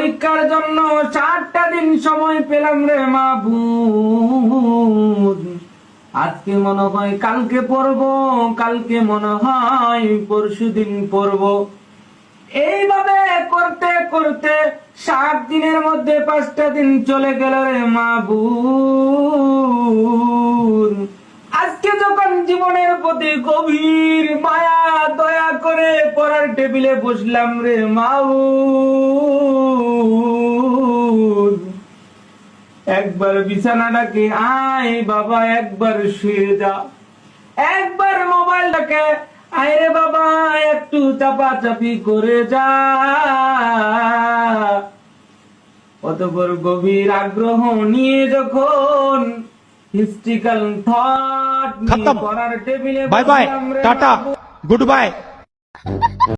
পরীক্ষার জন্য 7টা দিন সময় পেলাম রে মাবুদ। আজকে মনে হয় কালকে পড়বো, কালকে মনে হয় পরশুদিন পড়বো। এইভাবে করতে করতে 7 দিনের মধ্যে 5টা দিন চলে গেল রে মাবুদ। আজকে যখন জীবনের প্রতি গভীর মায়া দয়া করে পড়ার টেবিলে বসলাম রে মাবুদ, একবার বিছানাটাকে আয় বাবা, একবার শুয়ে যা, একবার মোবাইলটাকে আয় রে বাবা একটু চাপাচাপি করে যা। অতঃপর গভীর আগ্রহ নিয়ে যখন হিস্ট্রিক্যাল থট নিয়ে পড়ার টেবিলে বাই বাই, বসলাম রে টাটা, মাবুদ। Good bye.